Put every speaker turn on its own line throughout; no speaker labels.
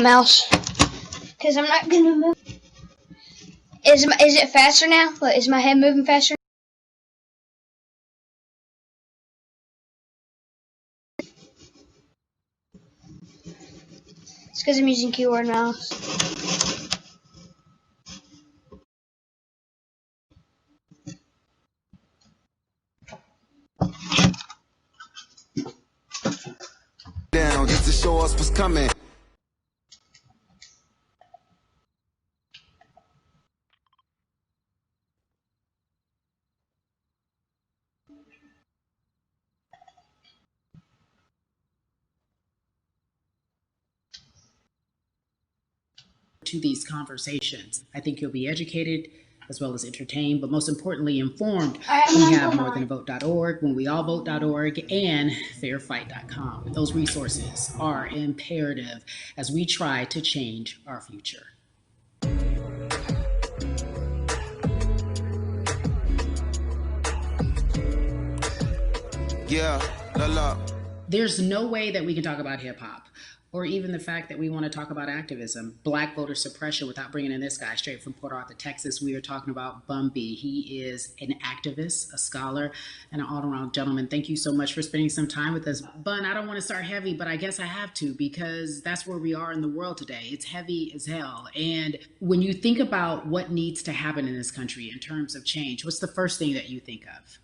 mouse, because I'm not gonna move. Is it faster now? What, is my head moving faster? It's because I'm using keyboard mouse.
Down just to show us what's coming.
To these conversations. I think you'll be educated as well as entertained, but most importantly informed. We have morethanavote.org, whenweallvote.org, and fairfight.com. Those resources are imperative as we try to change our future.
Yeah, la.
There's no way that we can talk about hip hop or even the fact that we want to talk about activism, Black voter suppression, without bringing in this guy straight from Port Arthur, Texas. We are talking about Bun B. He is an activist, a scholar, and an all-around gentleman. Thank you so much for spending some time with us. Bun, I don't want to start heavy, but I guess I have to, because that's where we are in the world today. It's heavy as hell. And when you think about what needs to happen in this country in terms of change, what's the first thing that you think of?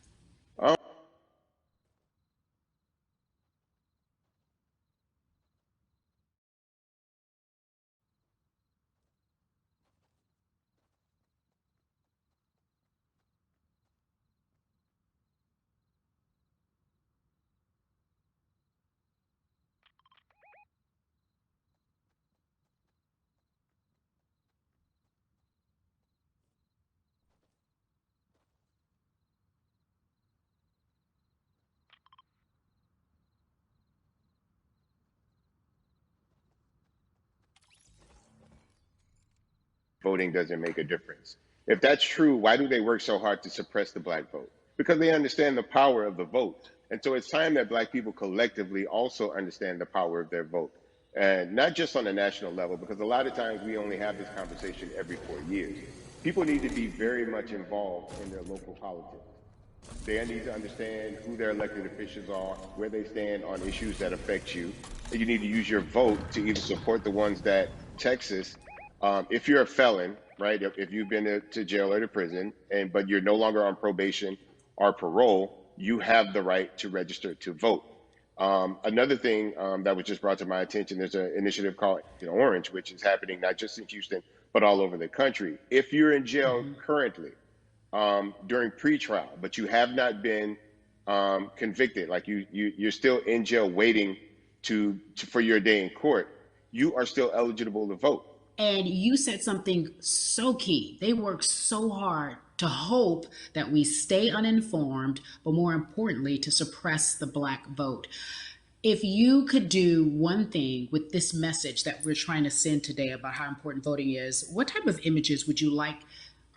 Voting doesn't make a difference. If that's true, why do they work so hard to suppress the Black vote? Because they understand the power of the vote. And so it's time that Black people collectively also understand the power of their vote. And not just on a national level, because a lot of times we only have this conversation every 4 years. People need to be very much involved in their local politics. They need to understand who their elected officials are, where they stand on issues that affect you. And you need to use your vote to either support the ones that Texas, if you're a felon, right? If you've been to jail or to prison, but you're no longer on probation or parole, you have the right to register to vote. Another thing that was just brought to my attention, there's an initiative called Orange, which is happening not just in Houston, but all over the country. If you're in jail currently during pretrial, but you have not been convicted, like you're still in jail waiting for your day in court, you are still eligible to vote.
And you said something so key. They work so hard to hope that we stay uninformed, but more importantly, to suppress the Black vote. If you could do one thing with this message that we're trying to send today about how important voting is, what type of images would you like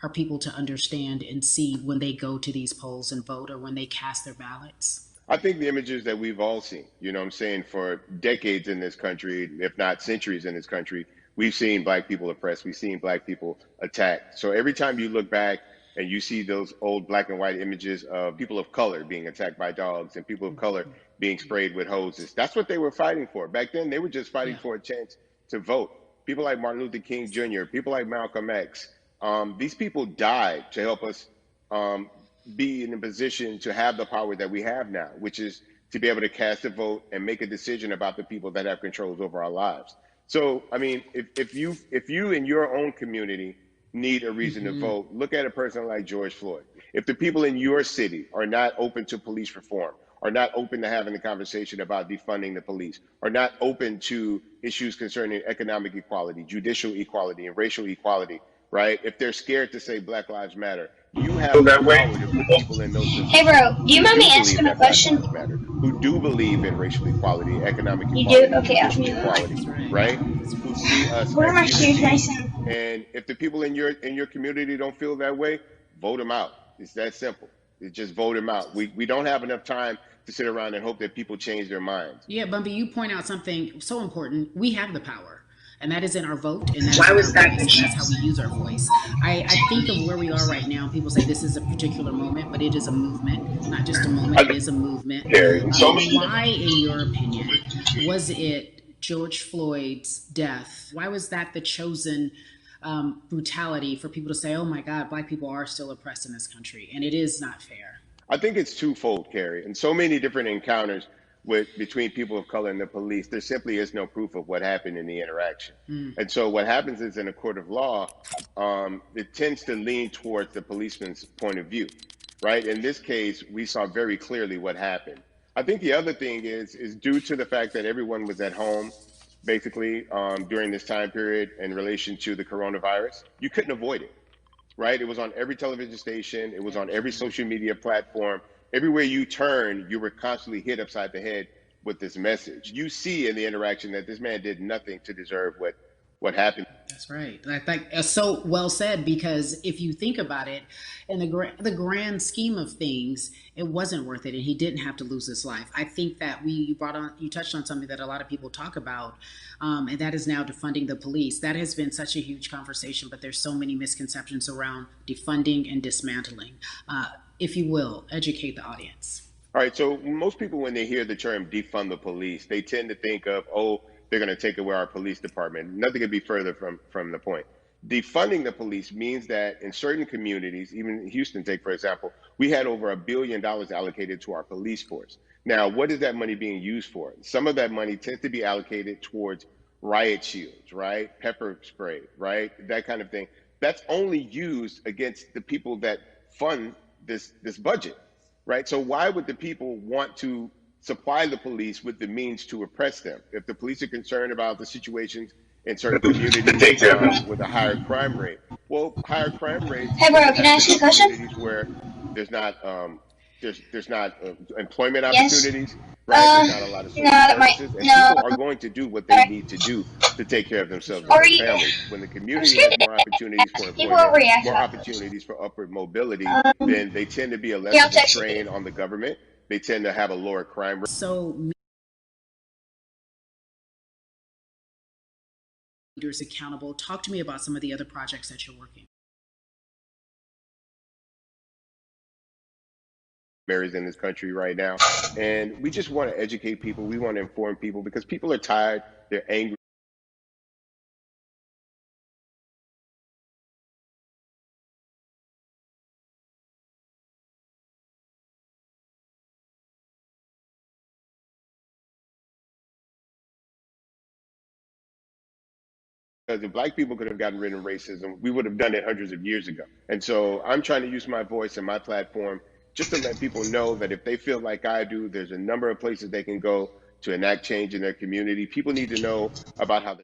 our people to understand and see when they go to these polls and vote, or when they cast their ballots?
I think the images that we've all seen, you know what I'm saying, for decades in this country, if not centuries in this country, we've seen Black people oppressed. We've seen Black people attacked. So every time you look back and you see those old black and white images of people of color being attacked by dogs and people of color being sprayed with hoses, that's what they were fighting for. Back then, they were just fighting for a chance to vote. People like Martin Luther King Jr., people like Malcolm X, these people died to help us be in a position to have the power that we have now, which is to be able to cast a vote and make a decision about the people that have controls over our lives. So, I mean, if you in your own community need a reason to vote, look at a person like George Floyd. If the people in your city are not open to police reform, are not open to having a conversation about defunding the police, are not open to issues concerning economic equality, judicial equality, and racial equality, right? If they're scared to say Black Lives Matter, you have the power to put people in those positions.
Hey, bro, do you mind me asking a question?
Who do believe in racial equality, economic equality,
You do? Okay,
judicial equality, right? Who see us
Where are my
as
shoes?
human
Nice.
beings. And if the people in your community don't feel that way, vote them out. It's that simple. It's just vote them out. We don't have enough time to sit around and hope that people change their minds.
Yeah, Bumpy, you point out something so important. We have the power. And that is in our vote, and that is in our voice, and that's how we use our voice. I think of where we are right now. People say this is a particular moment, but it is a movement, not just a moment, it is a movement. Why, in your opinion, was it George Floyd's death? Why was that the chosen brutality for people to say, oh my God, Black people are still oppressed in this country, and it is not fair?
I think it's twofold, Carrie. In so many different encounters between people of color and the police, there simply is no proof of what happened in the interaction. And so what happens is in a court of law, it tends to lean towards the policeman's point of view, right? In this case, we saw very clearly what happened. I think the other thing is due to the fact that everyone was at home, basically, during this time period in relation to the coronavirus, you couldn't avoid it, right? It was on every television station. It was on every social media platform. Everywhere you turn, you were constantly hit upside the head with this message. You see in the interaction that this man did nothing to deserve what happened.
That's right. I think so well said, because if you think about it, in the grand scheme of things, it wasn't worth it, and he didn't have to lose his life. I think that you touched on something that a lot of people talk about, and that is now defunding the police. That has been such a huge conversation, but there's so many misconceptions around defunding and dismantling. If you will, educate the audience.
All right. So most people, when they hear the term defund the police, they tend to think of, oh, they're going to take away our police department. Nothing could be further from the point. Defunding the police means that in certain communities, even Houston, take for example, we had over $1 billion allocated to our police force. Now, what is that money being used for? Some of that money tends to be allocated towards riot shields, right? Pepper spray, right? That kind of thing. That's only used against the people that fund this budget, right? So why would the people want to supply the police with the means to oppress them? If the police are concerned about the situations in certain communities with a higher crime rate, well, higher crime rates.
Hey, bro, can I ask you a question?
Communities where there's not employment opportunities, right? There's not a lot of social services, and people are going to do what they need to do to take care of themselves and their families. When the community has more opportunities for employment, more opportunities for upward mobility, then they tend to be a less of a strain on the government. They tend to have a lower crime rate.
So leaders accountable. Talk to me about some of the other projects that you're working.
In this country right now, and we just want to educate people. We want to inform people because people are tired. They're angry. Because if Black people could have gotten rid of racism, we would have done it hundreds of years ago. And so I'm trying to use my voice and my platform just to let people know that if they feel like I do, there's a number of places they can go to enact change in their community. People need to know about how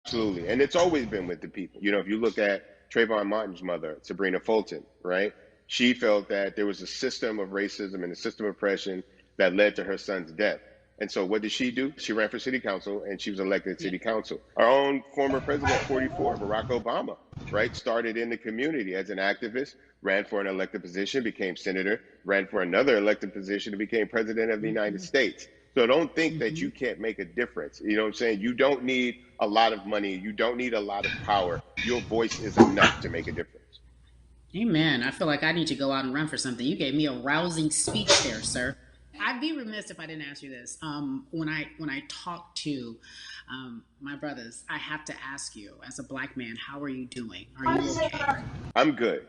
Absolutely. And it's always been with the people. You know, if you look at Trayvon Martin's mother, Sabrina Fulton, right? She felt that there was a system of racism and a system of oppression that led to her son's death. And so what did she do? She ran for city council and she was elected city council. Our own former president, 44, Barack Obama, right? Started in the community as an activist, ran for an elected position, became senator, ran for another elected position and became president of the United States. So don't think that you can't make a difference. You know what I'm saying? You don't need a lot of money. You don't need a lot of power. Your voice is enough to make a difference.
Amen. I feel like I need to go out and run for something. You gave me a rousing speech there, sir. I'd be remiss if I didn't ask you this. When I talk to my brothers, I have to ask you, as a Black man, how are you doing? Are you okay?
I'm good.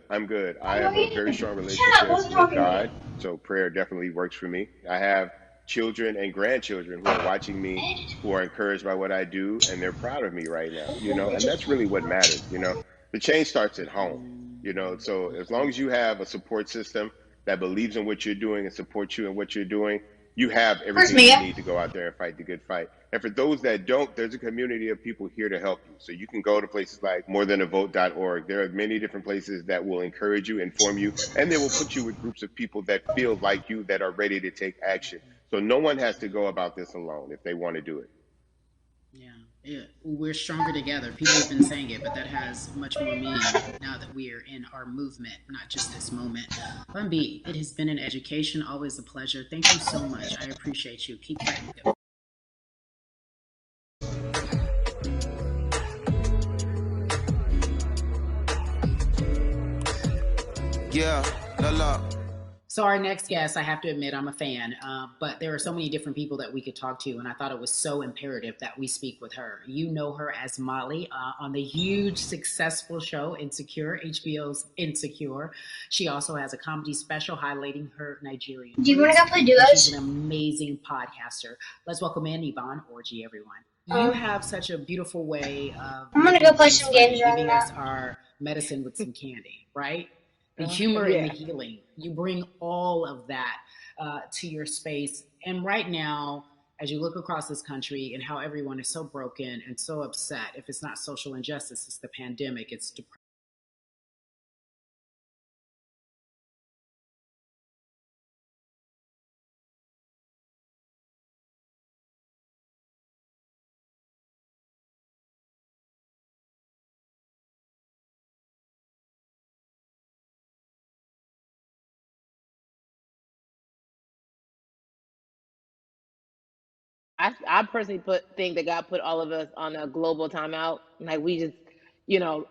I have a very strong relationship with God, so prayer definitely works for me. I have children and grandchildren who are watching me, who are encouraged by what I do, and they're proud of me right now, you know, and that's really what matters, you know. The change starts at home, you know, so as long as you have a support system that believes in what you're doing and supports you in what you're doing, you have
Where's
everything you
Mia?
need to go out there and fight the good fight. And for those that don't, there's a community of people here to help you. So you can go to places like morethanavote.org. There are many different places that will encourage you, inform you, and they will put you with groups of people that feel like you, that are ready to take action. So no one has to go about this alone if they want to do it.
Yeah, yeah, we're stronger together. People have been saying it, but that has much more meaning now that we are in our movement, not just this moment. Bumby, it has been an education, always a pleasure. Thank you so much. I appreciate you. Keep fighting.
Yeah, la la.
So our next guest, I have to admit, I'm a fan, but there are so many different people that we could talk to, and I thought it was so imperative that we speak with her. You know her as Molly on the huge, successful show Insecure, HBO's Insecure. She also has a comedy special highlighting her Nigerian
Do you want
roots.
to go play
She's an
duos?
amazing podcaster. Let's welcome in Yvonne Orgy, everyone. You have such a beautiful way of
I'm gonna
making
go play
things
some
funny,
games right
giving us
now.
our medicine with some candy, right? The humor and the healing. You bring all of that to your space. And right now, as you look across this country and how everyone is so broken and so upset, if it's not social injustice, it's the pandemic, it's depression.
I personally think that God put all of us on a global timeout. Like we just,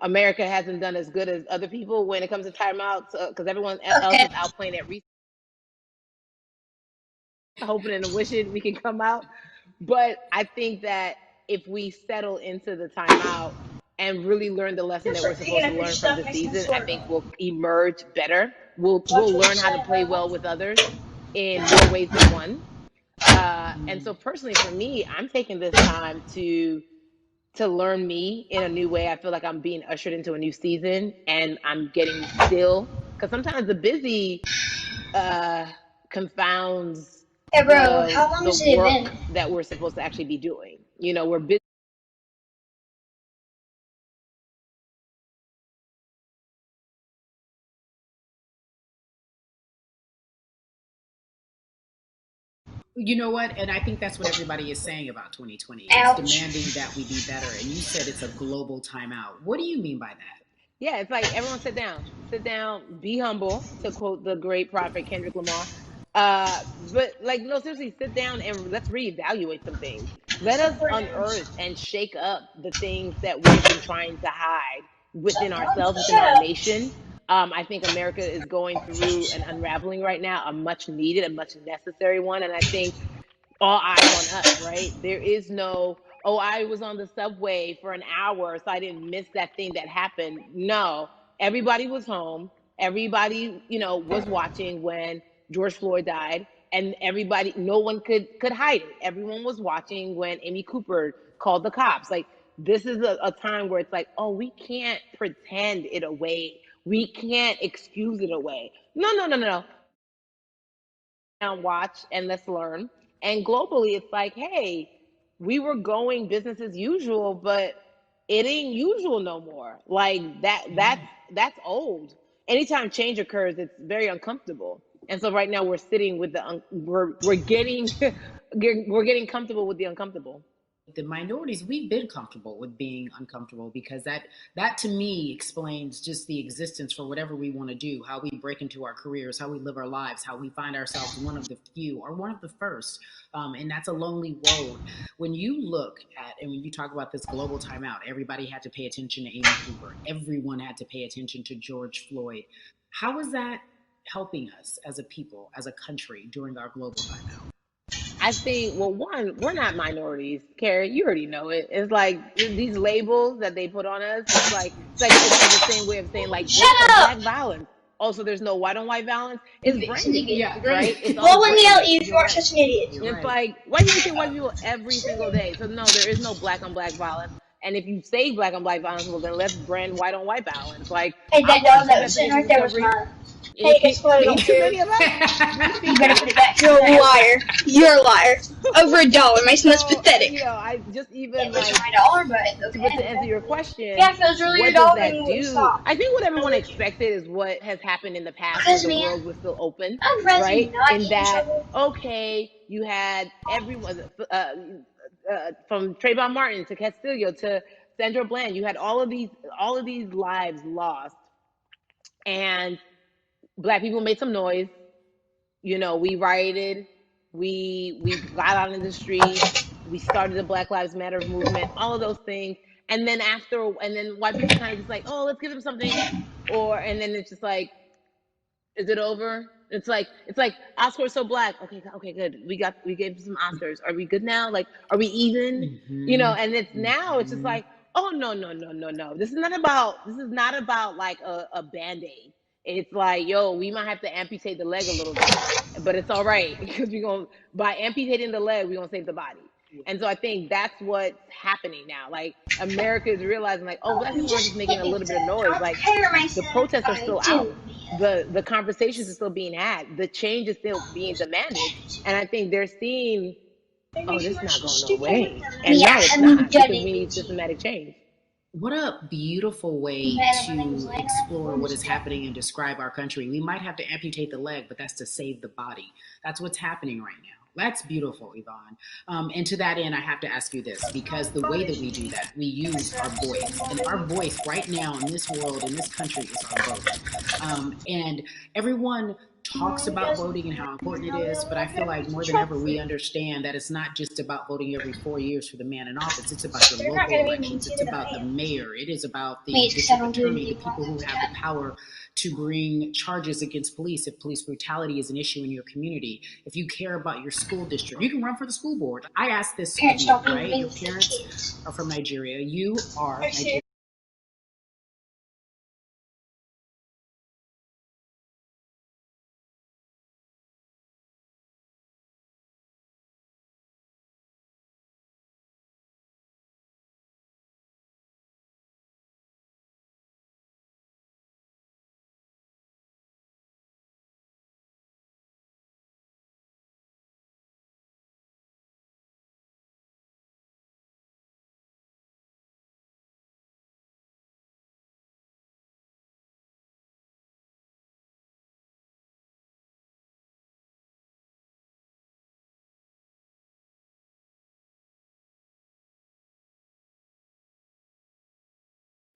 America hasn't done as good as other people when it comes to timeouts because everyone else
Okay.
is out playing at hoping and wishing we can come out. But I think that if we settle into the timeout and really learn the lesson that we're
Picking
supposed to
up your
learn from
stuff
this
makes me
season, I
sore.
think we'll emerge better. We'll
Watch what you
learn how to
say,
play
bro.
well with others in more ways than one. And so personally for me, I'm taking this time to learn me in a new way. I feel like I'm being ushered into a new season and I'm getting still because sometimes the busy uh, confounds
Hey, bro,
the
how long
the
has it been?
work that we're supposed to actually be doing. We're busy.
You know what? And I think that's what everybody is saying about 2020. It's
Ouch.
demanding that we be better. And you said it's a global timeout. What do you mean by that?
Yeah, it's like everyone sit down, be humble, to quote the great prophet Kendrick Lamar. But like, no, seriously, sit down and let's reevaluate some things. Let us unearth and shake up the things that we have been trying to hide within ourselves, within
Shut
our
up.
nation. I think America is going through an unraveling right now, a much needed, a much necessary one. And I think all eyes on us, right? There is no, oh, I was on the subway for an hour, so I didn't miss that thing that happened. No, everybody was home. Everybody, was watching when George Floyd died, and everybody, no one could hide it. Everyone was watching when Amy Cooper called the cops. Like this is a time where it's like, oh, we can't pretend it away. We can't excuse it away. No, no, no, no, no. And watch and let's learn. And globally, it's like, hey, we were going business as usual, but it ain't usual no more. Like that, that's old. Anytime change occurs, it's very uncomfortable. And so right now we're sitting with we're getting we're getting comfortable with the uncomfortable.
The minorities, we've been comfortable with being uncomfortable because that to me explains just the existence for whatever we want to do, how we break into our careers, how we live our lives, how we find ourselves one of the few or one of the first. And that's a lonely road. When you look at and when you talk about this global timeout, everybody had to pay attention to Amy Cooper, everyone had to pay attention to George Floyd. How is that helping us as a people, as a country during our global timeout?
I think, well, one, we're not minorities, Carrie. You already know it. It's like these labels that they put on us. It's like the same way of saying like
Shut
black on
up.
black violence. Also, there's no white on white violence. It's
It's an
branding,
idiot.
Yeah,
right? It's
right.
all
Well, when you yell,
branding.
you
You're
are
right.
such an idiot.
You're
And it's
right.
like, why do you say white people every single day? So no, there is no black on black violence. And if you say black on black violence, well then let's brand white on white violence. Like
Hey,
I
that
watched
dog that was sitting
Investigation
right there was
Discovery.
mine. Hey, guess what I don't
Ain't too
care.
many of us. We
You
speak
better put it back. You're a liar. You're a liar. Over $1, Mason. That's
so,
pathetic.
I just even
It was
like
my dollar, but
but to
okay.
answer your question,
Yeah, if it was really your
what does
dollar, then
that
you wouldn't
do?
stop.
I think what everyone expected is what has happened in the past where
Because,
the
man,
world was still open,
I'd rather
right?
not
In
get in
that,
trouble.
okay, you had everyone from Trayvon Martin to Castillo to Sandra Bland, you had all of these lives lost, and black people made some noise. We rioted, we got out in the streets, we started the Black Lives Matter movement, all of those things. And then white people kind of just like, oh, let's give them something. And then it's just like, is it over? It's like Oscars so black. Okay, okay, good. We gave some Oscars. Are we good now? Like, are we even? And it's now it's just like, oh no, no, no, no, no. This is not about like a band-aid. It's like, yo, we might have to amputate the leg a little bit, but it's all right because we're gonna by amputating the leg, we're gonna save the body. And so I think that's what's happening now. Like America is realizing like, oh,
Oh,
black
I'm
people aren't
just
just making a
getting
little bit of
to
noise. Like
prepare
the
myself
protests are
by
still out,
doing
the conversations are still being had, the change is still being demanded, and I think they're seeing, oh, this is not going no way, and
Yeah,
no, it's
I'm
not because
judging
we
you.
need systematic change.
What a beautiful way
Man, my name is
to
Lana.
explore
I'm
what
just
is happening and describe our country. We might have to amputate the leg, but that's to save the body. That's what's happening right now. That's beautiful, Yvonne. And to that end, I have to ask you this because the way that we do that, we use our voice. And our voice right now in this world, in this country, is our vote. And everyone talks about voting and how important it is, but I feel like more than ever we understand that it's not just about voting every 4 years for the man in office. It's about your
They're not
local
going to be able to
elections.
see
It's
that
about
I
the
am.
mayor. It is about the
Wait, because I
district
don't do
attorney, the
the
people who have the power to bring charges against police if police brutality is an issue in your community. If you care about your school district, you can run for the school board. I ask this of
Parents
you,
don't even
right? Your
babysit
parents
kids.
are from Nigeria. You are Nigerian.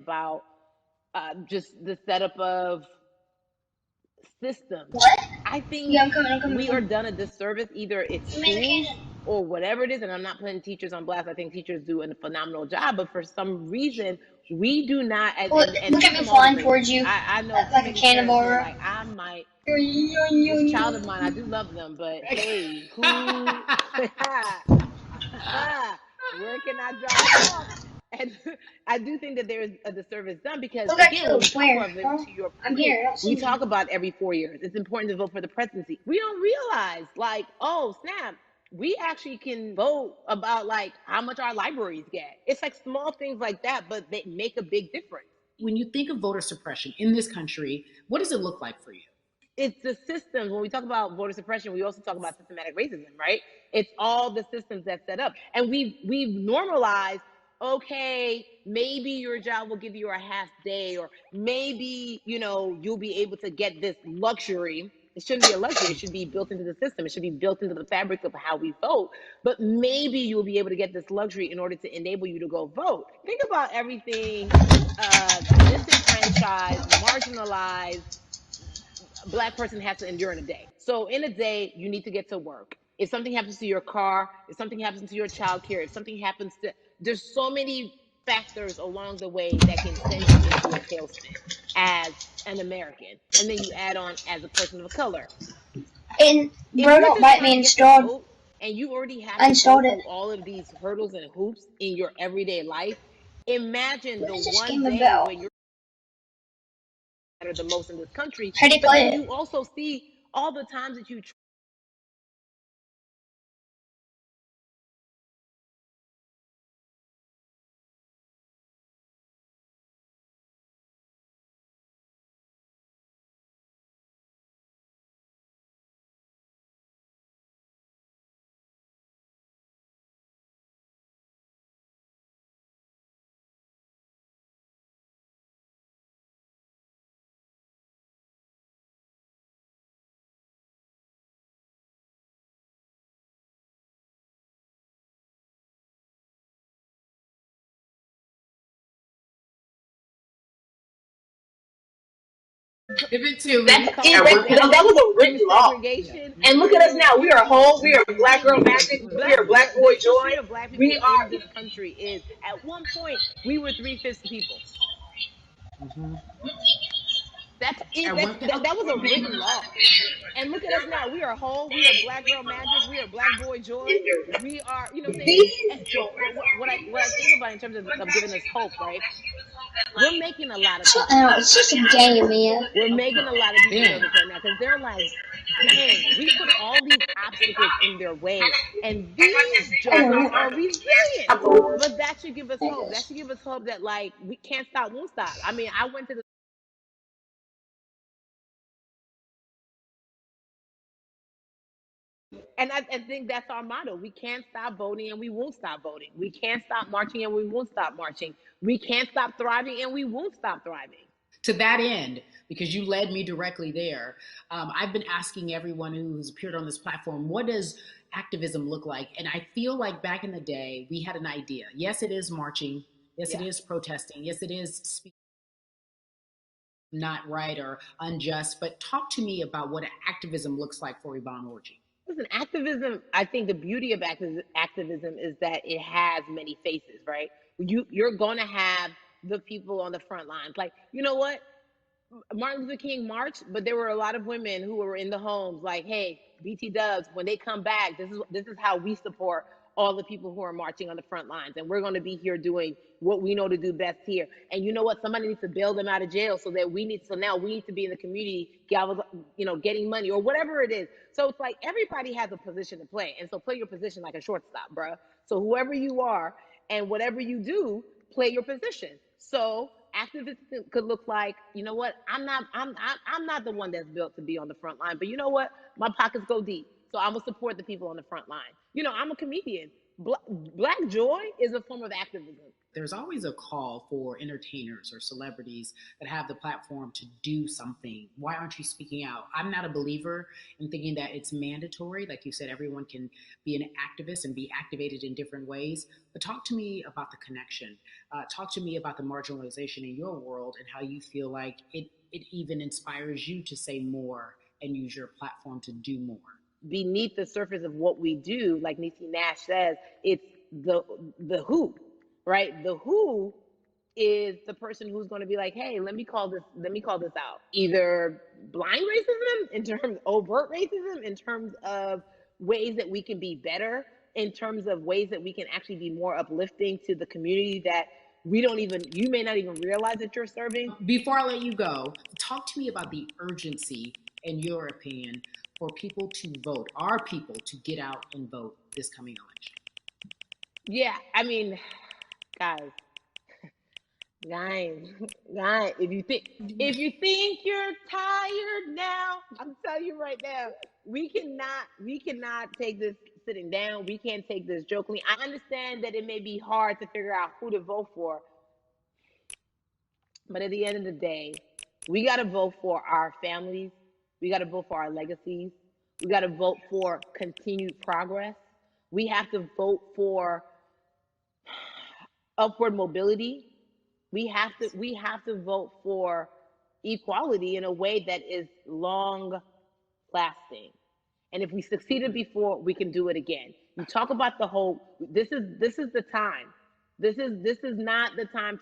About just the setup of systems.
What?
I think
Yeah, I'm coming, I'm coming, I'm
we are
coming.
done a disservice, either it's
You made the
schools
cannon.
or whatever it is. And I'm not putting teachers on blast. I think teachers do a phenomenal job, but for some reason, we do not. And
Look
this
at
is
me
some older
flying
people.
towards you.
I know too
Like a
many parents who are
cannonball.
like, I might. This child of mine, I do love them, but hey, who? Where can I drop them off? And I do think that there is a disservice done because,
Look at
again, when
you.
we talk
Where?
about it,
Huh?
to your
I'm
point,
here. I don't
we
see you.
talk about every 4 years. It's important to vote for the presidency. We don't realize, like, oh, snap, we actually can vote about, like, how much our libraries get. It's like small things like that, but they make a big difference.
When you think of voter suppression in this country, what does it look like for you?
It's the systems. When we talk about voter suppression, we also talk about systematic racism, right? It's all the systems that set up, and we've normalized. Okay, maybe your job will give you a half day, or maybe you'll be able to get this luxury. It shouldn't be a luxury. It should be built into the system. It should be built into the fabric of how we vote. But maybe you'll be able to get this luxury in order to enable you to go vote. Think about everything disenfranchised, marginalized Black person has to endure in a day. So in a day, you need to get to work. If something happens to your car, if something happens to your child care, if something happens to, there's so many factors along the way that can send you into a tailspin as an American. And then you add on as a person of color.
And
If
bro,
you're
don't
just
bite
trying
me.
to get to
Installed.
vote and you already have
I
to go
installed it.
through all of these hurdles and hoops in your everyday life, imagine
What
the
is this
one
game
day
about?
when you're the most in this country,
How do you
but
play
then
it?
you also see all the times that you
Give it to
It's
me.
called
That was a written law.
segregation.
And look at us now. We are whole. We are Black Girl Magic. We are Black
The
Boy Joy.
history of black people
We
in
are.
this country is at one point we were 3/5 people.
Mm-hmm.
That's it.
At one,
That was a written law. And look at us now. We are whole. We are Black Girl Magic. We are Black Boy Joy. We are, you know what I'm saying? So, but what I think about in terms of giving us hope, right? We're making a lot of
So,
people nervous
it's
right
just a
now.
game, man.
We're making a lot of people
Ben.
nervous right now because they're like, dang, we put all these obstacles in their way, and these jokers are resilient. But that should give us hope. That should give us hope that like we can't stop, won't stop. I mean, I went to the and I think that's our motto. We can't stop voting and we won't stop voting. We can't stop marching and we won't stop marching. We can't stop thriving and we won't stop thriving.
To that end, because you led me directly there, I've been asking everyone who's appeared on this platform, what does activism look like? And I feel like back in the day, we had an idea. Yes, it is marching. Yes,
Yeah.
it is protesting. Yes, it is speaking not right or unjust. But talk to me about what activism looks like for Yvonne Orji.
Listen, activism, I think the beauty of activism is that it has many faces, right? You're going to have the people on the front lines. Like, you know what? Martin Luther King marched, but there were a lot of women who were in the homes like, hey, BT Dubs, when they come back, this is how we support all the people who are marching on the front lines. And we're going to be here doing what we know to do best here. And you know what? Somebody needs to bail them out of jail so now we need to be in the community, getting money or whatever it is. So it's like everybody has a position to play. And so play your position like a shortstop, bruh. So whoever you are and whatever you do, play your position. So activism could look like, you know what? I'm not the one that's built to be on the front line, but you know what? My pockets go deep, so I'm gonna support the people on the front line. I'm a comedian. Black joy is a form of activism.
There's always a call for entertainers or celebrities that have the platform to do something. Why aren't you speaking out? I'm not a believer in thinking that it's mandatory. Like you said, everyone can be an activist and be activated in different ways. But talk to me about the connection. Talk to me about the marginalization in your world and how you feel like it even inspires you to say more and use your platform to do more.
Beneath the surface of what we do, like Niecy Nash says, it's the who, right? The who is the person who's going to be like, hey, let me call this out. Either blind racism in terms of overt racism, in terms of ways that we can be better, in terms of ways that we can actually be more uplifting to the community that you may not even realize that you're serving.
Before I let you go, talk to me about the urgency, in your opinion, for people to vote, our people to get out and vote this coming election.
Yeah, I mean, guys, guys, if you think you're tired now, I'm telling you right now, we cannot take this sitting down. We can't take this jokingly. I understand that it may be hard to figure out who to vote for, but at the end of the day, we got to vote for our families. We got to vote for our legacies. We got to vote for continued progress. We have to vote for upward mobility. We have to vote for equality in a way that is long lasting. And if we succeeded before, we can do it again. You talk about the hope. This is the time. This is not the time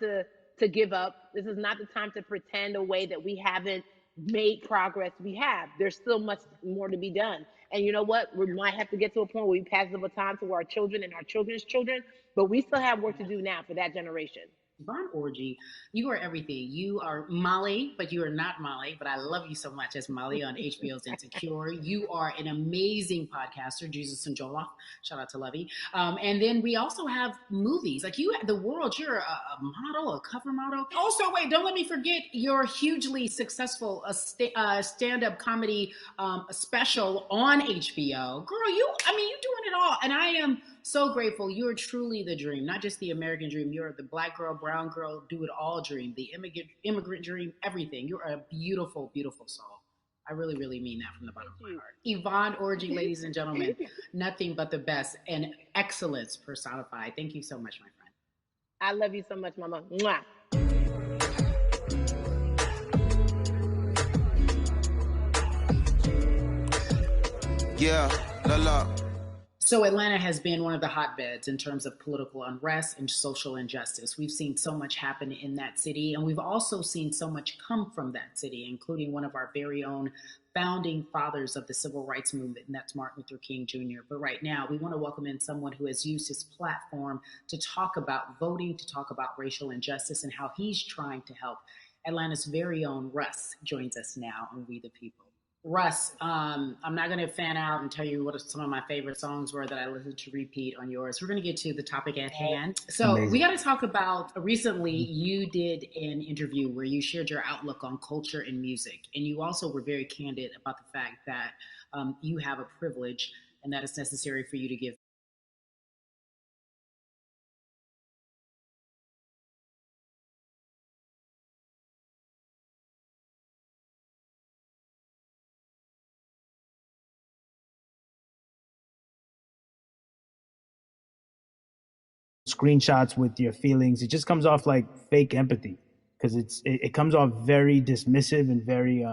to give up. This is not the time to pretend a way that we haven't made progress. We have. There's still much more to be done. And you know what? We might have to get to a point where we pass the baton to our children and our children's children, but we still have work to do now for that generation.
Yvonne Orji, you are everything. You are Molly, but you are not Molly, but I love you so much as Molly on HBO's Insecure. You are an amazing podcaster, Jesus and Joloff. Shout out to Lovey. And then we also have movies. Like you, the world, you're a model, a cover model. Also, wait, don't let me forget your hugely successful stand-up comedy special on HBO. Girl, you're doing it all. And I am so grateful. You're truly the dream, not just the American dream. You're the black girl, brown girl, do it all dream, the immigrant dream, everything. You're a beautiful, beautiful soul. I really, really mean that from the bottom of my heart. Yvonne Orji, ladies and gentlemen, nothing but the best and excellence personified. Thank you so much, my friend.
I love you so much, Mama. Mwah.
Yeah, la la.
So Atlanta has been one of the hotbeds in terms of political unrest and social injustice. We've seen so much happen in that city, and we've also seen so much come from that city, including one of our very own founding fathers of the civil rights movement, and that's Martin Luther King Jr. But right now, we want to welcome in someone who has used his platform to talk about voting, to talk about racial injustice, and how he's trying to help. Atlanta's very own Russ joins us now on We the People. Russ, I'm not going to fan out and tell you what some of my favorite songs were that I listened to repeat on yours. We're going to get to the topic at hand. So we got to talk about, recently you did an interview where you shared your outlook on culture and music. And you also were very candid about the fact that you have a privilege and that it's necessary for you to give
screenshots with your feelings. It just comes off like fake empathy because it comes off very dismissive and very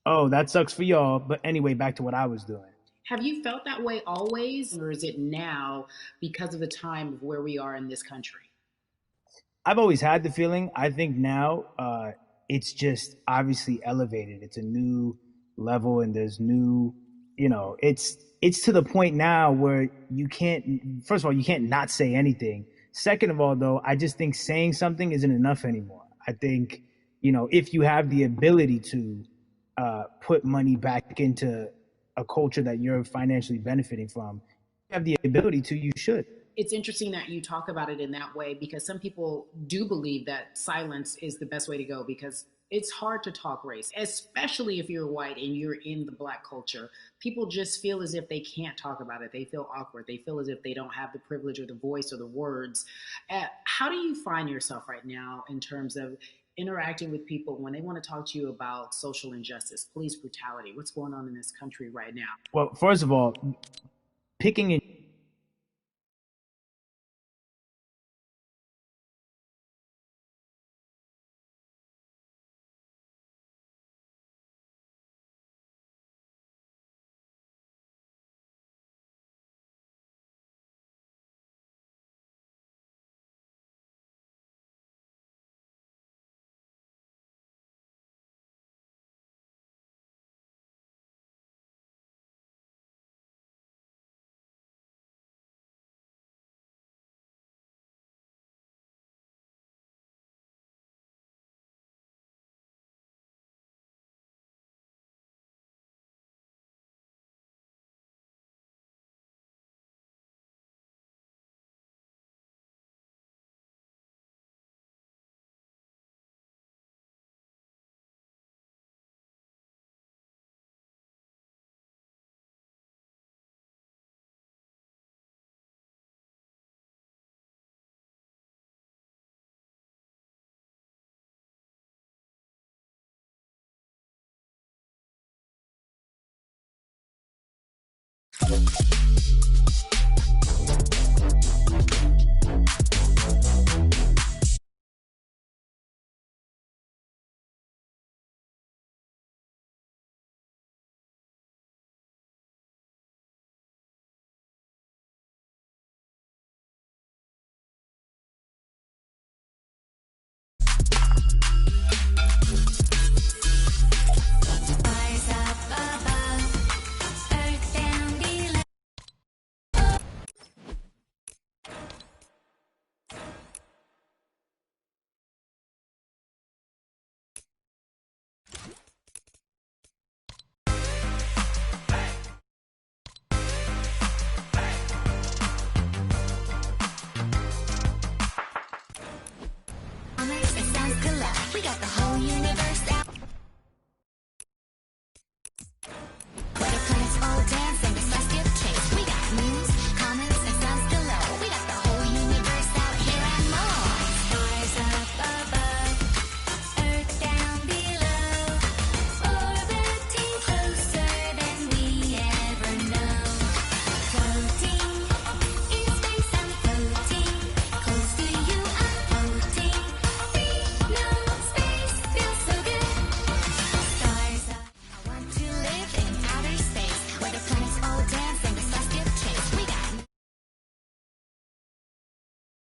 oh, that sucks for y'all. But anyway, back to what I was doing.
Have you felt that way always, or is it now because of the time of where we are in this country?
I've always had the feeling. I think now it's just obviously elevated. It's a new level, and there's new, it's to the point now where you can't. First of all, you can't not say anything. Second of all, though, I just think saying something isn't enough anymore. I think if you have the ability to put money back into a culture that you're financially benefiting from, you have the ability to, you should.
It's interesting that you talk about it in that way because some people do believe that silence is the best way to go because it's hard to talk race, especially if you're white and you're in the Black culture. People just feel as if they can't talk about it. They feel awkward. They feel as if they don't have the privilege or the voice or the words. How do you find yourself right now in terms of interacting with people when they want to talk to you about social injustice, police brutality? What's going on in this country right now?
Well, first of all, picking and